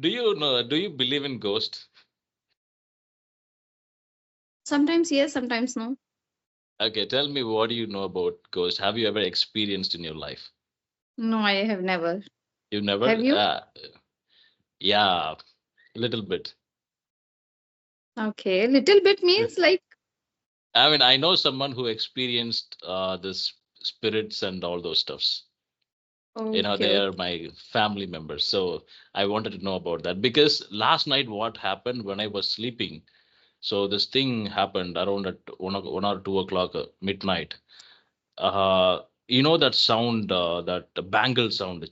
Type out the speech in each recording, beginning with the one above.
Do you know? Do you believe in ghosts? Sometimes yes, sometimes no. Okay, tell me what do you know about ghosts? Have you ever experienced in your life? No, I have never. You never? Have you? Yeah, a little bit. Okay, little bit means like, I mean, I know someone who experienced this spirits and all those stuffs. okay, They okay. are my family members. So I wanted to know about that because last night what happened when I was sleeping. So this thing happened around at 1 or 2 o'clock midnight. You know that sound, that bangle sound,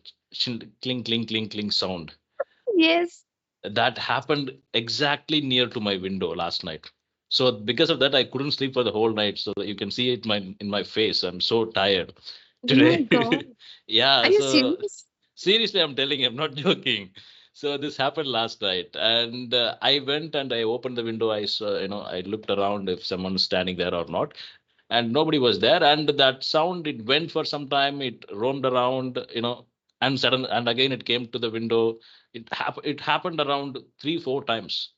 clink, clink, clink, clink sound. Yes. That happened exactly near to my window last night. So because of that, I couldn't sleep for the whole night. So you can see it in my face. I'm so tired Oh my today. God. Yeah. Are you So serious? seriously, I'm telling you, I'm not joking. So this happened last night, and I went and I opened the window. I saw, I looked around if someone's standing there or not, and nobody was there. And that sound, it went for some time. It roamed around, and sudden, and again it came to the window. It happened around 3, 4 times.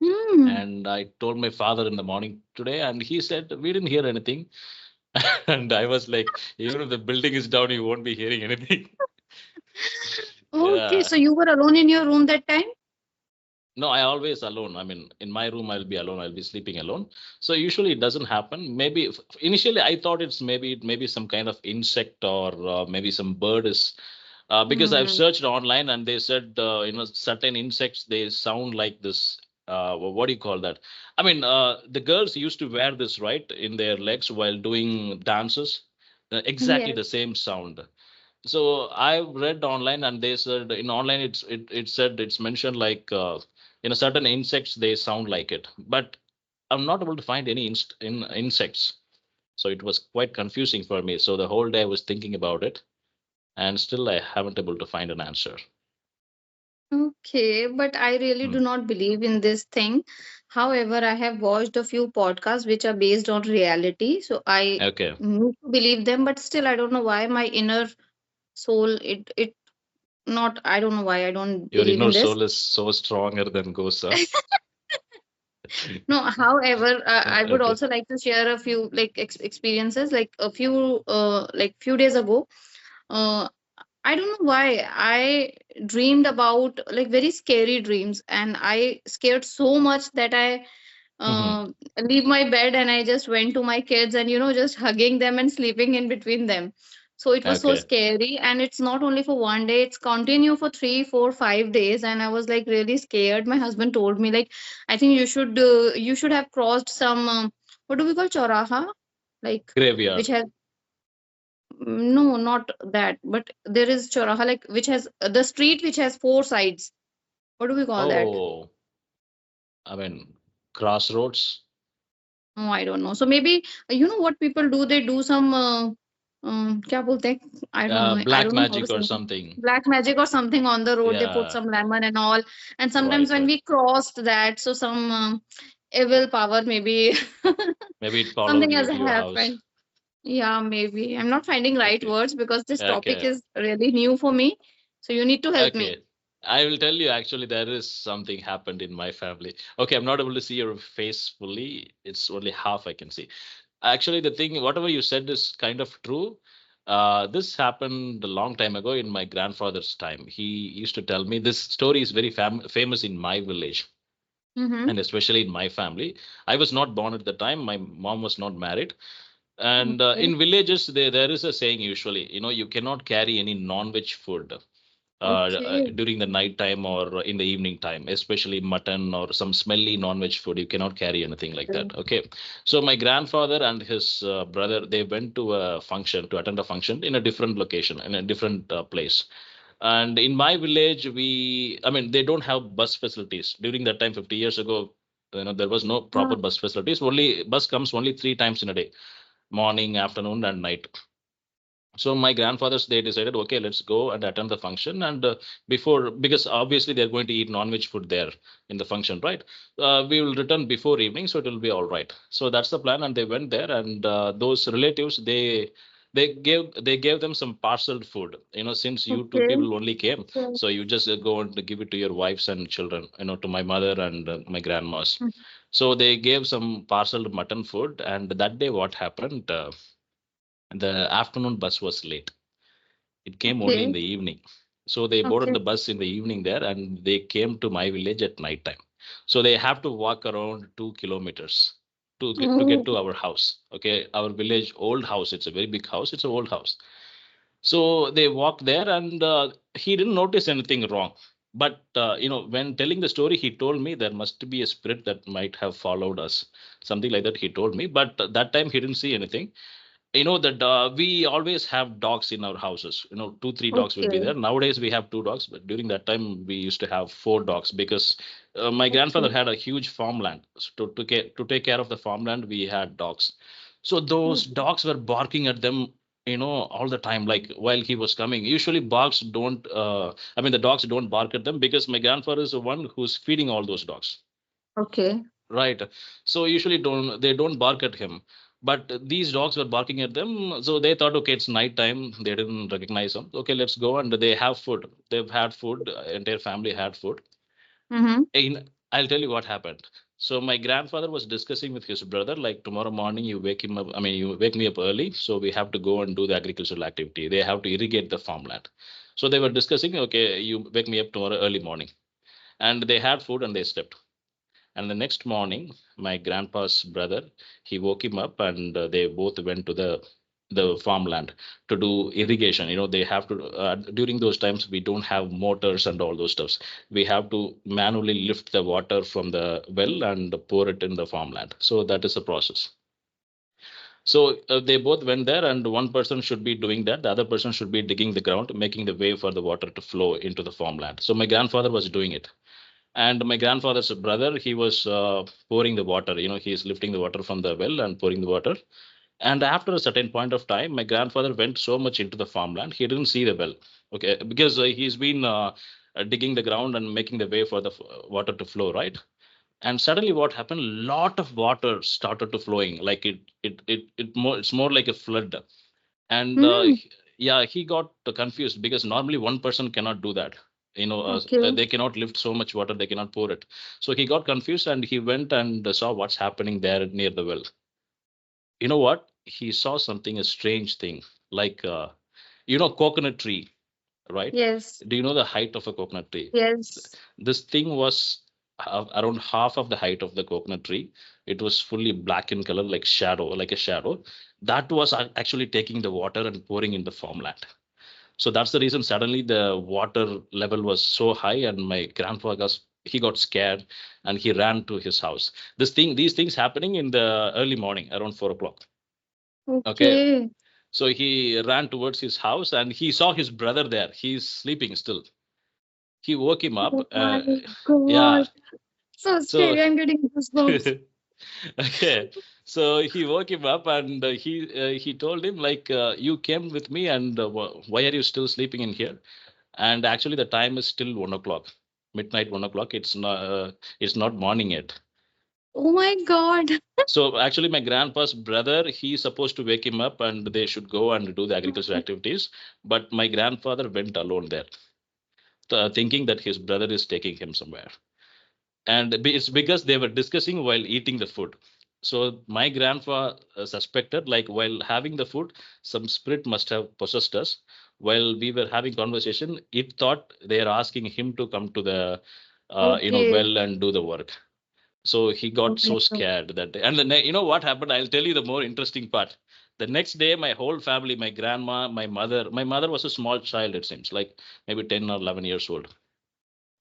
Hmm. And I told my father in the morning today, and he said we didn't hear anything. And I was like, even if the building is down, you won't be hearing anything. Okay, Yeah. so you were alone in your room that time? No, I always alone. I mean, in my room, I'll be alone. I'll be sleeping alone. So usually it doesn't happen. Maybe initially I thought maybe some kind of insect or maybe some bird is because I've Hmm. searched online and they said certain insects they sound like this. What do you call that? I mean, the girls used to wear this right in their legs while doing dances. Exactly Yes. the same sound. So I read online and they said in online it said it's mentioned like certain insects they sound like it, but I'm not able to find any insects. So it was quite confusing for me. So the whole day I was thinking about it, and still I haven't able to find an answer. Okay, but I really Hmm. do not believe in this thing. However, I have watched a few podcasts which are based on reality, so I Okay, need to believe them, but still I don't know why my inner soul it not I don't know why I don't your believe inner in this. soul is so stronger than ghosts, huh? No, however, I would Okay. also like to share a few like experiences. Like a few like few days ago, uh, I don't know why I dreamed about like very scary dreams, and I scared so much that I Hmm. uh, leave my bed and I just went to my kids and just hugging them and sleeping in between them. So it was so Okay. scary, and it's not only for one day; it's continue for 3, 4, 5 days. And I was like really scared. My husband told me like, I think you should have crossed some what do we call choraha, like which Graveyard. has no, not that, but there is choraha like which has the street which has four sides. What do we call that? Oh, I mean, crossroads. No, I don't know. So maybe what people do, they do some क्या बोलते हैं? I Black don't know how to magic say or it. something. Black magic or something on the road. They put Yeah, some lemon and all. And sometimes right, when right. we crossed that, so some evil power maybe Maybe it followed something you has to your house. happened. Yeah, maybe. I'm not finding right Okay. words because this topic Okay. is really new for me. So you need to help me. Okay. I will tell you actually there is something happened in my family. Okay, I'm not able to see your face fully. It's only half I can see. Actually, the thing, whatever you said is kind of true. This happened a long time ago in my grandfather's time. He used to tell me this story is very famous in my village Mm-hmm. and especially in my family. I was not born at the time. My mom was not married. And Okay. in villages, there is a saying usually, you cannot carry any non-veg food Okay. during the night time or in the evening time, especially mutton or some smelly non-veg food. You cannot carry anything like that. Okay. So my grandfather and his brother, they went to a function to attend a function in a different location, in a different place. And in my village, I mean, they don't have bus facilities. During that time, 50 years ago, there was no proper Ah, bus facilities. Only bus comes only 3 times in a day, morning, afternoon, and night. So my grandfathers, they decided, okay, let's go and attend the function. And before, because obviously they're going to eat non-veg food there in the function, right? We will return before evening, so it will be all right. So that's the plan. And they went there, and those relatives, they They gave them some parceled food. Since you two Okay. people only came, so you just go and give it to your wives and children, to my mother and my grandmas. Mm. So they gave some parceled mutton food, and that day what happened? The afternoon bus was late. It came only in Okay. the evening. So they boarded Okay. the bus in the evening there, and they came to my village at night time. So they have to walk around 2 kilometers to get Oh, to our house. Okay, our village old house. It's a very big house. It's an old house. So they walked there, and he didn't notice anything wrong. But when telling the story, he told me there must be a spirit that might have followed us, something like that. He told me, but that time he didn't see anything. That we always have dogs in our houses. 2 3 dogs will be okay. there. Nowadays we have 2 dogs, but during that time we used to have 4 dogs, because my grandfather Okay. had a huge farmland. So to take care of the farmland, we had dogs. So those Mm. dogs were barking at them, all the time, like while he was coming. Usually dogs don't I mean the dogs don't bark at them, because my grandfather is the one who's feeding all those dogs. Okay. Right. So usually they don't bark at him. But these dogs were barking at them. So they thought, okay, it's night time. They didn't recognize him. Okay, let's go. And they have food. They've had food. Entire family had food. Mm-hmm. I'll tell you what happened. So my grandfather was discussing with his brother, like, tomorrow morning you wake him up. I mean, you wake me up early. So we have to go and do the agricultural activity. They have to irrigate the farmland. So they were discussing, okay, you wake me up tomorrow early morning. And they had food and they slept. And the next morning, my grandpa's brother, he woke him up, and they both went to the farmland to do irrigation. They have to during those times we don't have motors and all those stuffs. We have to manually lift the water from the well and pour it in the farmland. So that is the process. So they both went there, and one person should be doing that. The other person should be digging the ground, making the way for the water to flow into the farmland. So my grandfather was doing it, and my grandfather's brother, he was pouring the water. He's lifting the water from the well and pouring the water. And after a certain point of time, my grandfather went so much into the farmland, he didn't see the well. Okay, because he's been digging the ground and making the way for the water to flow, right? And suddenly what happened, lot of water started to flowing, like it's more like a flood. And Mm. yeah, he got confused, because normally one person cannot do that. Okay. They cannot lift so much water, they cannot pour it. So he got confused, and he went and saw what's happening there near the well. You know what, he saw something, a strange thing, like coconut tree, right? Yes. Do you know the height of a coconut tree? Yes. This thing was around half of the height of the coconut tree. It was fully black in color, like shadow, like a shadow. That was actually taking the water and pouring in the farmland. So that's the reason suddenly the water level was so high, and my grandfather he got scared, and he ran to his house. These things happening in the early morning around 4 o'clock. Okay, Okay. so he ran towards his house, and he saw his brother there. He's sleeping still. He woke him up. Oh my Yeah. God. So So scary. I'm getting goosebumps. okay, so he woke him up, and he told him, like, you came with me, and why are you still sleeping in here? And actually the time is still 1 o'clock, midnight, 1 o'clock. It's not morning yet. Oh my God. So actually my grandpa's brother, he's supposed to wake him up, and they should go and do the agricultural activities. But my grandfather went alone there, thinking that his brother is taking him somewhere. And it's because they were discussing while eating the food. So my grandfather suspected, like, while having the food, some spirit must have possessed us. While we were having conversation, it thought they are asking him to come to the Okay. well and do the work. So he Oh got my so God. scared that day. And you know what happened, I'll tell you the more interesting part. The next day, my whole family, my grandma, my mother was a small child, it seems, like maybe 10 or 11 years old.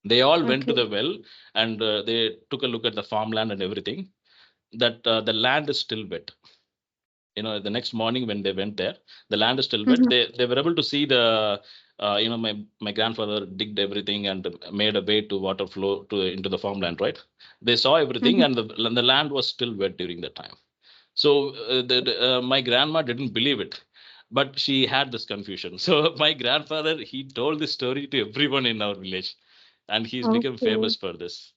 They all went to Okay. the well, and they took a look at the farmland and everything. That the land is still wet. The next morning when they went there, the land is still wet. Mm-hmm. They were able to see my grandfather digged everything and made a way to water flow into the farmland, right? They saw everything, Mm-hmm. and the land was still wet during that time. So my grandma didn't believe it, but she had this confusion. So my grandfather, he told this story to everyone in our village, and he's become Okay. famous for this.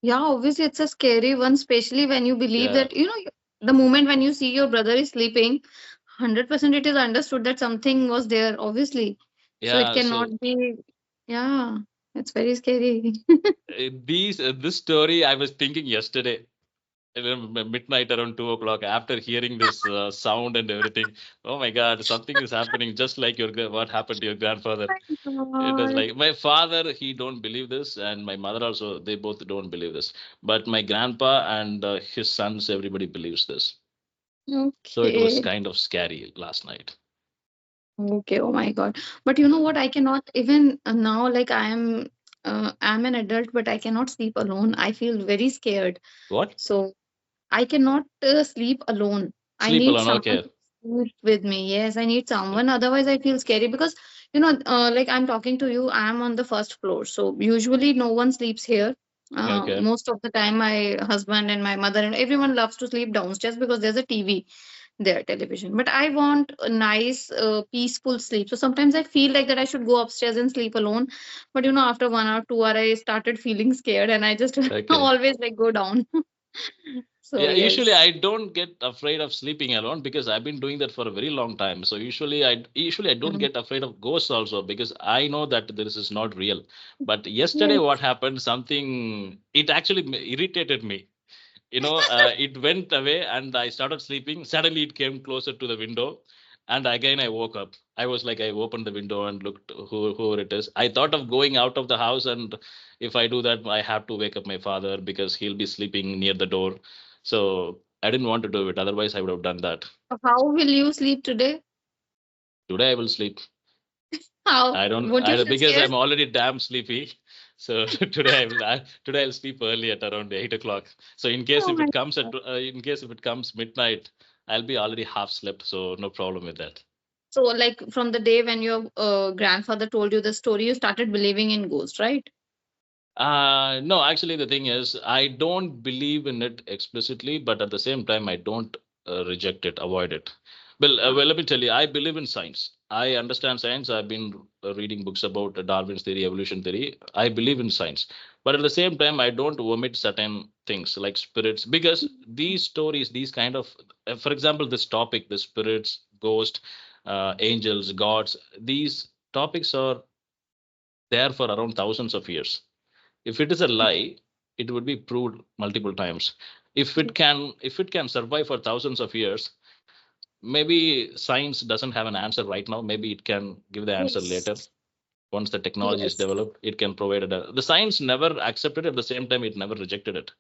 Yeah, obviously it's a scary one, especially when you believe Yeah. that, the moment when you see your brother is sleeping, 100% it is understood that something was there, obviously. So it Yeah, cannot so be, yeah, it's very scary. this story I was thinking yesterday, midnight around 2 o'clock, after hearing this sound and everything. Oh my God, something is happening, just like what happened to your grandfather. Oh It was my God. like my father, he don't believe this, and my mother also, they both don't believe this. But my grandpa and his sons, everybody believes this. So it was Okay. kind of scary last night. Okay. Oh my God. But you know what? I cannot even now, like I'm an adult, but I cannot sleep alone. I feel very scared. What? So I cannot sleep alone. I Sleep need alone? someone Okay. to sleep with me. Yes, I need someone. Otherwise, I feel scary because, like I'm talking to you, I'm on the first floor. So usually no one sleeps here. Okay. Most of the time, my husband and my mother and everyone loves to sleep downstairs because there's a TV there, television. But I want a nice, peaceful sleep. So sometimes I feel like that I should go upstairs and sleep alone. But after 1 hour, 2 hour, I started feeling scared and I just Okay. always like go down. So Yeah, usually yes. I don't get afraid of sleeping alone because I've been doing that for a very long time. So usually I don't Mm. get afraid of ghosts also because I know that this is not real. But yesterday, Yes. what happened? Something, it actually irritated me. It went away and I started sleeping. Suddenly it came closer to the window, and again I woke up. I was like, I opened the window and looked who it is. I thought of going out of the house, and if I do that, I have to wake up my father because he'll be sleeping near the door. So I didn't want to do it. Otherwise, I would have done that. How will you sleep today? Today I will sleep. How I don't. won't you I feel because scared? I'm already damn sleepy. So today I'll sleep early at around 8 o'clock. So Oh my God. in case if it comes midnight, I'll be already half slept. So no problem with that. So like from the day when your grandfather told you the story, you started believing in ghosts, right? No, actually, the thing is, I don't believe in it explicitly, but at the same time, I don't reject it, avoid it. Ah. Let me tell you, I believe in science. I understand science. I've been reading books about Darwin's theory, evolution theory. I believe in science, but at the same time, I don't omit certain things like spirits because these stories, these kind of, for example, this topic, the spirits, ghost, angels, gods, these topics are there for around thousands of years. If it is a lie, it would be proved multiple times. If it can survive for thousands of years, maybe science doesn't have an answer right now. Maybe it can give the answer later. Yes. Once the technology is Yes. developed, it can provide it. The science never accepted it. At the same time, it never rejected it.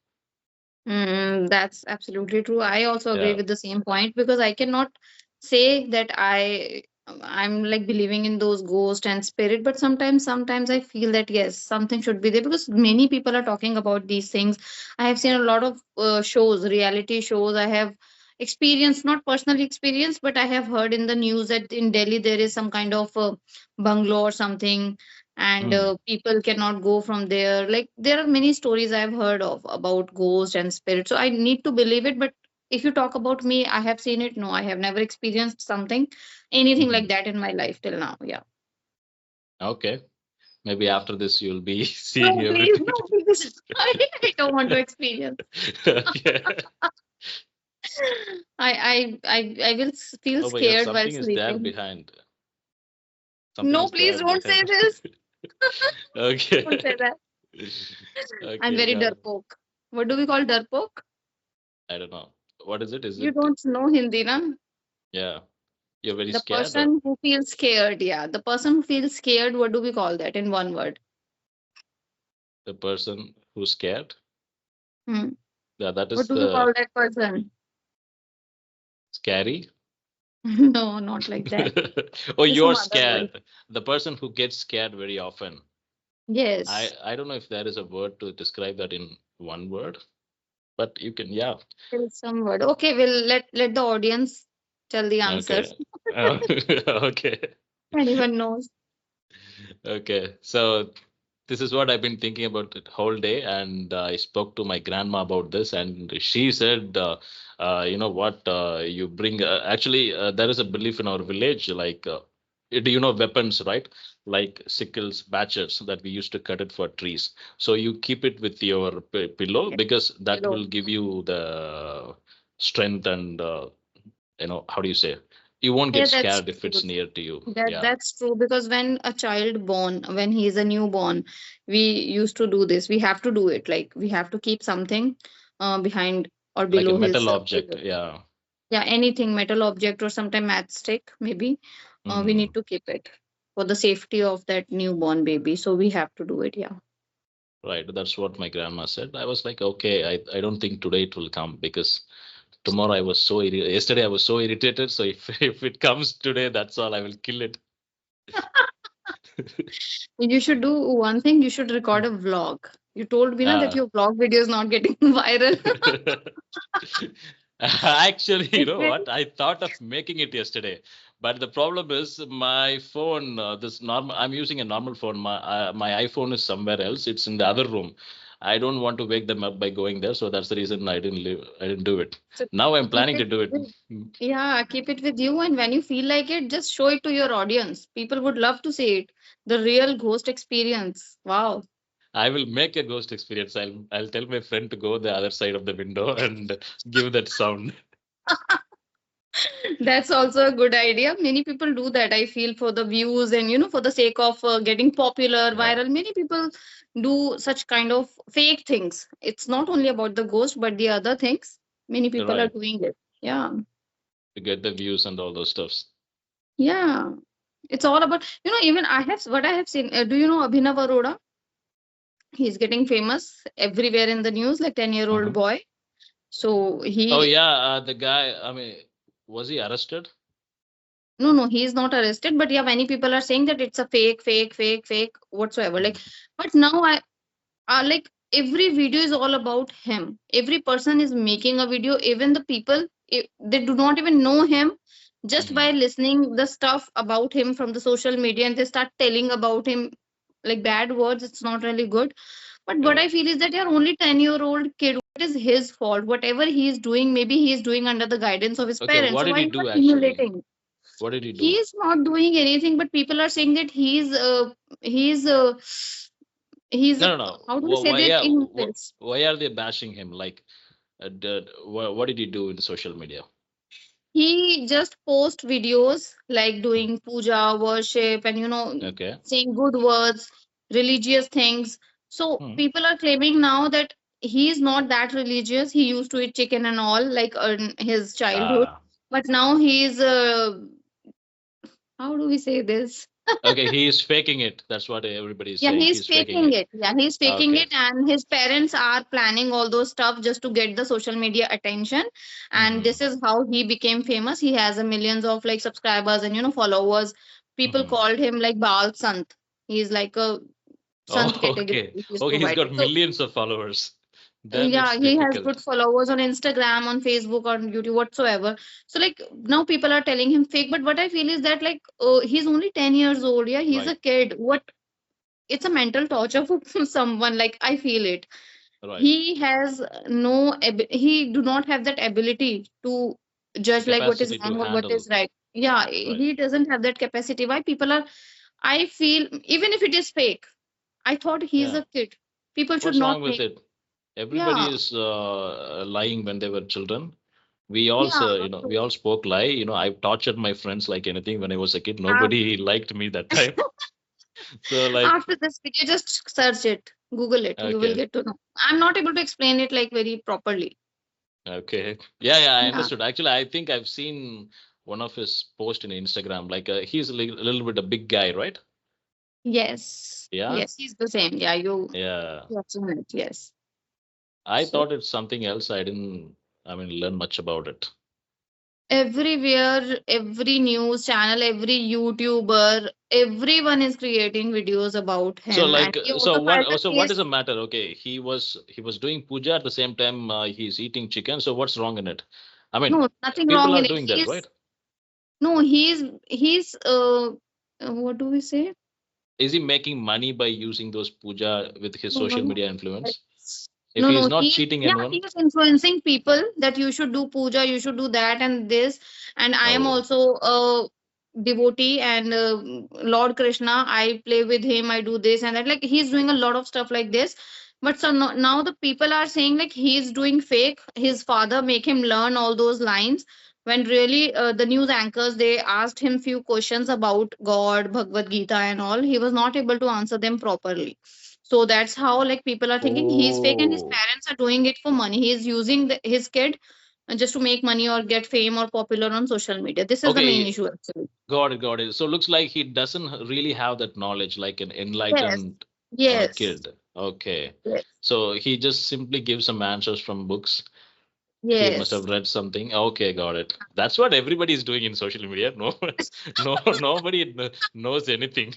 That's absolutely true. I also agree Yeah. with the same point because I cannot say that I'm like believing in those ghosts and spirit, but sometimes I feel that yes, something should be there because many people are talking about these things. I have seen a lot of shows, reality shows. I have experienced, not personally experienced, but I have heard in the news that in Delhi there is some kind of bungalow or something, and Hmm. people cannot go from there. Like there are many stories I've heard of about ghosts and spirits, so I need to believe it. But if you talk about me, I have seen it. No, I have never experienced something, anything like Mhm. that in my life till now. Yeah. Okay. Maybe after this, you'll be seeing No, please, everything. no, because I don't want to experience. Okay. I will feel Oh my God, scared while something is there sleeping. behind. Something No, is please there don't say behind. this. Don't say Okay. that. I'm Okay, very got it. darpoke. What do we call darpoke? I don't know. What is it? Is You it, don't know Hindi, na? yeah, you're very The scared, or person who feels scared, yeah. The person who feels scared, what do we call that in one word? the person who's scared? Hmm. Yeah, that What is do we the call that person? scary. No, not like that. Oh, There's some you're other word. scared. The person who gets scared very often. I Yes. I don't know if there is a word to describe that in one word, but you can, yeah. There's some word. Okay, we'll let the audience tell the answer. Okay. Uh, okay. Anyone knows. Okay. So this is what I've been thinking about the whole day, and I spoke to my grandma about this, and she said, you know what, you bring. Actually, there is a belief in our village, like, do you know weapons, right? Like sickles, batchers that we used to cut it for trees. So you keep it with your pillow Yes. because that Hello. will give you the strength and how do you say? You won't Yeah, get that's scared if true. it's near to you. That Yeah. that's true because when a child born, when he is a newborn, we used to do this. We have to do it. Like we have to keep something behind or Like a below metal his object. pillow. Yeah. Yeah, anything metal object or sometime matchstick maybe. We Hmm. need to keep it for the safety of that newborn baby. So we have to do it. Yeah. Right. That's what my grandma said. I was like, okay, I don't think today it will come because tomorrow I was so yesterday I was so irritated. So if if it comes today, that's all. I will kill it. You should do one thing. You should record a vlog. You told me na that Ah. your vlog video is not getting viral. Actually, you It know will. what? I thought of making it yesterday, but the problem is my phone. This normal. I'm using a normal phone. My iPhone is somewhere else. It's in the other room. I don't want to wake them up by going there, so that's the reason I didn't live. I didn't do it. So Now I'm keep planning to it do it. with, yeah, keep it with you. And when you feel like it, just show it to your audience. People would love to see it. The real ghost experience. Wow. I will make a ghost experience. I'll tell my friend to go the other side of the window and give that sound. That's also a good idea. Many people do that, I feel, for the views and, for the sake of getting popular, Yeah. viral. Many people do such kind of fake things. It's not only about the ghost, but the other things. Many people are Right. doing it. Yeah. To get the views and all those stuffs. Yeah. It's all about, even what I have seen. Do you know Abhinav Arora? He's getting famous everywhere in the news, like 10-year-old Hmm. boy. So Oh he, yeah, the guy. I mean, was he arrested? no, no, he is not arrested. But yeah, many people are saying that it's a fake whatsoever. Like, Mhm. but now like every video is all about him. Every person is making a video. Even the people, they do not even know him. Just by Mhm. listening the stuff about him from the social media, and they start telling about him like bad words. It's not really good. But what I Correct. feel is that you're only 10-year-old kid. What is his fault? Whatever he is doing, maybe he is doing under the guidance of his Okay, parents. what So did why he you do are actually? emulating? What did he He do? is not doing anything, but people are saying that he's he's No, no, no. how do we say Why? that Yeah. in English? Why are they bashing him? Like, what did he do in social media? He just post videos like doing puja, worship, and Okay. saying good words, religious things. So Hmm. people are claiming now that he is not that religious. He used to eat chicken and all, like in his childhood, Ah. but now he is. How do we say this? Okay, he is faking it. That's what everybody is Yeah, saying. he's He's faking faking it. it. Yeah, he's faking Okay. it, and his parents are planning all those stuff just to get the social media attention. And Mm-hmm. this is how he became famous. He has a millions of like subscribers and followers. People Mm-hmm. called him like Baal Sant. He's like a Sant Oh, category okay. which is Oh, he's got provided. So millions of followers. Then yeah, it's he has difficult. good followers on Instagram, on Facebook, on YouTube, whatsoever. So like now people are telling him fake. But what I feel is that like he's only 10 years old. Yeah, he's a Right. kid. What, it's a mental torture for someone, like I feel it. Right. He has he do not have that ability to judge like what is Capacity to wrong or what handle. is right. Yeah, Right. he doesn't have that capacity. Why people are, I feel, even if it is fake, I thought he's Yeah. a kid. People should What's not wrong with make. it? Everybody Yeah, is lying when they were children. We yeah. also, we So all spoke lie. I've tortured my friends like anything when I was a kid. af- Nobody liked me that time. So like, after this video, just search it, Google it, you will okay, get to know. I'm not able to explain it like very properly. okay, yeah, yeah, I Yeah. understood. Actually, I think I've seen one of his posts in Instagram. Like, he's a little bit a big guy, right? Yes. Yeah, Yes, he's the same. Yeah, yeah. you have seen it. Yes. I So thought it's something else. I didn't, I mean, learn much about it. everywhere, every news channel, every YouTuber, everyone is creating videos about So him, and like, he also filed a so what is case. the matter? Okay, he was doing puja at the same time he's eating chicken. So what's wrong in it? I mean, No, nothing people wrong are in it. doing that, right? He's what do we say? Is he making money by using those puja with his No, no, social no. media influence? It's- If No, he no. is not cheating He anyone, is influencing people that you should do puja, you should do that and this. And I am oh, also a devotee and Lord Krishna. I play with him. I do this and that. Like he's doing a lot of stuff like this. But so now the people are saying like he's doing fake. His father make him learn all those lines. when really the news anchors, they asked him few questions about God, Bhagavad Gita and all. He was not able to answer them properly. So that's how like people are thinking he's fake and his Oh, parents are doing it for money. He is using his kid just to make money or get fame or popular on social media. This is the main okay. issue actually. Got it, got it. So looks like he doesn't really have that knowledge like an Yes, enlightened yes, kid. Okay. yes, So he just simply gives some answers from books. He must yes, have read something. Okay, got it. That's what everybody is doing in social media. No, no, nobody knows anything.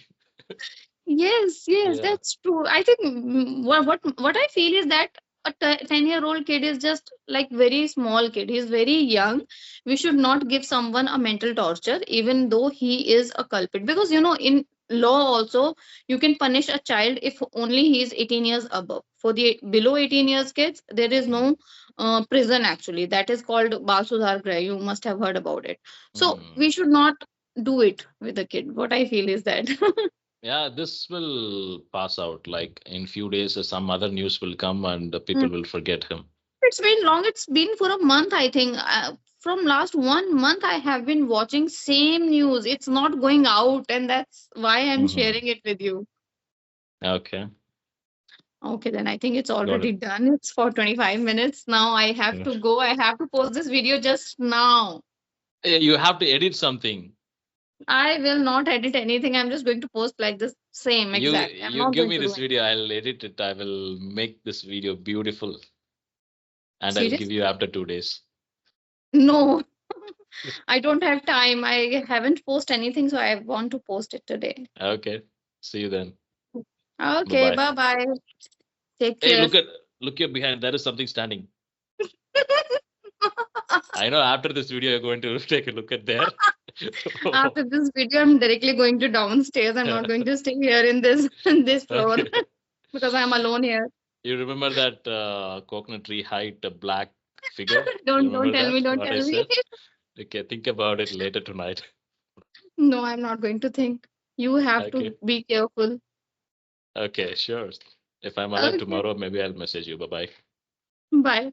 yes, yes, Yeah. that's true. I think what I feel is that a 10-year-old kid is just like very small kid. He's very young. We should not give someone a mental torture, even though he is a culprit. Because in law also, you can punish a child if only he is 18 years above. For the below 18 years kids, there is Mm, no prison actually. That is called Bal Sudhar Grah. You must have heard about it. So mm. we should not do it with a kid. What I feel is that. Yeah, this will pass out. Like in few days, some other news will come and people will forget him. It's been long. It's been for a month, I think. From last 1 month, I have been watching same news. It's not going out, and that's why I'm Hmm. sharing it with you. Okay, Okay, then I think it's got already it. done. It's for 25 minutes. Now I have Yeah. to go. I have to post this video just now. You have to edit something. I will not edit anything. I'm just going to post like this same You exact. I'm you not give going me to do this anything. video, I'll edit it. I will make this video beautiful, and I'll give Seriously? you after 2 days. No, I don't have time. I haven't posted anything, so I want to post it today. Okay. See you then. Bye Okay, bye. bye bye. Take Hey, care. look here behind. There is something standing. I know after this video you're going to take a look at there. After this video, I'm directly going to downstairs. I'm not going to stay here in this in this floor Okay. because I'm alone here. You remember that coconut tree height black figure? You Don't remember tell me, that? don't What I tell me. said? Okay, think about it later tonight. No, I'm not going to think. You have to Okay. be careful. Okay, sure. If I'm alive Okay, tomorrow, maybe I'll message you. Bye bye. bye.